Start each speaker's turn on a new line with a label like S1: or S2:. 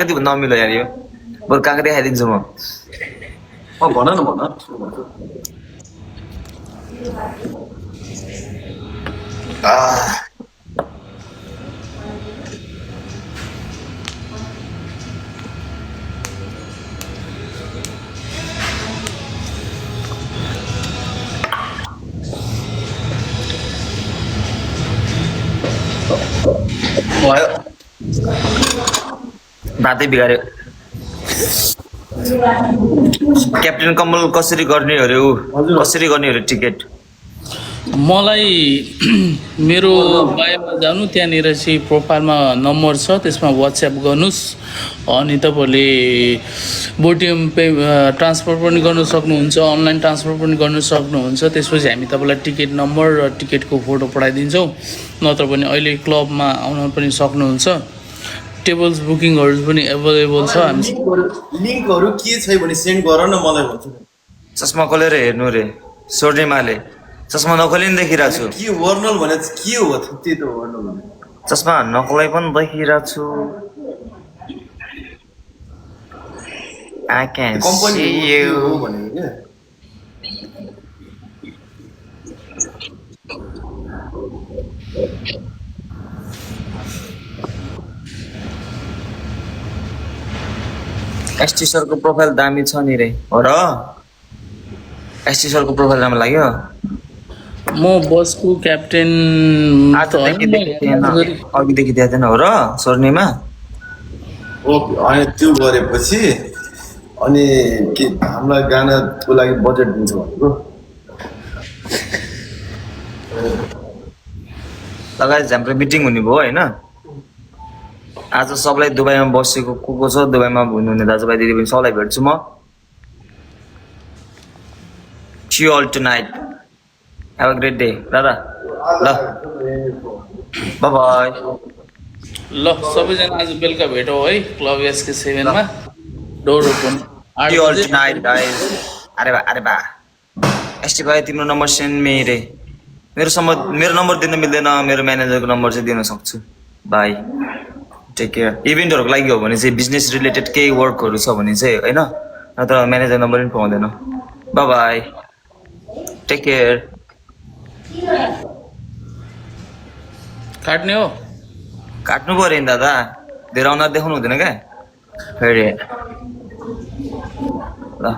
S1: कति भन्दा अमिलो यार यो बरु काँक्री खाइदिन्छु म
S2: भन न भन
S1: भयो भातै बिगाऱ्यो क्याप्टेन कमल कसरी गर्ने अरे ऊ कसरी गर्ने अरे टिकट
S3: मलाई मेरो बायोमा जानु त्यहाँनिर चाहिँ प्रोफाइलमा नम्बर छ त्यसमा वाट्सएप गर्नुहोस् अनि तपाईँहरूले बोटिएम पे ट्रान्सफर पनि गर्न सक्नुहुन्छ अनलाइन ट्रान्सफर पनि गर्न सक्नुहुन्छ त्यसपछि हामी तपाईँलाई टिकट नम्बर र टिकटको फोटो पठाइदिन्छौँ नत्र भने अहिले क्लबमा आउन पनि सक्नुहुन्छ टेबल्स बुकिङहरू पनि एभाइलेबल छ हामी
S2: लिङ्कहरू के छ भने सेन्ड गर न मलाई भन्छु
S1: चस्मा खोलेर हेर्नु रे स्वर्णिमाले चस्मा नखोली नि देखिरहेको छु
S2: के वर्नल भने के हो त्यही त वर्नल भने
S1: चस्मा नखोलाई पनि देखिरहेको छु I can
S2: कम्पनी
S1: see
S2: हो
S1: you.
S2: भनेको के
S1: एसटी सरको प्रोफाइल दामी छ नि रे हो र एसटी सरको प्रोफाइल राम्रो लाग्यो
S3: म बसको क्याप्टेन
S1: अघिदेखि देखिदिएको थिएन हो र स्वर्णिमा
S2: ओके अनि त्यो गरेपछि अनि के हामीलाई गानाको लागि बजेट दिन्छ भनेको
S1: लगायत हाम्रो मिटिङ हुने भयो होइन आज सबलाई दुबईमा बसेको को छ दुबईमा हुनुहुने दाजुभाइ दिदीबहिनी सबलाई भेट्छु म See you all tonight. Have a great day. दादा ल बाय बाय
S3: ल सबैजना आज बेलुका भेटौँ है क्लब एसके 7 मा door open
S1: See you all tonight guys. अरे बा एसटी भाइ तिम्रो नम्बर सेन्ड मेरे मेरो नम्बर दिन मिल्दैन मेरो म्यानेजरको नम्बर चाहिँ दिन सक्छु बाई टेक केयर इभेन्टहरूको लागि हो भने चाहिँ बिजनेस रिलेटेड केही वर्कहरू छ भने चाहिँ होइन नत्र म्यानेजर नम्बर पनि पाउँदैन बाई बाई टेक केयर
S3: काट्ने हो
S1: काट्नु पऱ्यो नि दादा धेरै अनुहार देखाउनु हुँदैन क्या फेरि ल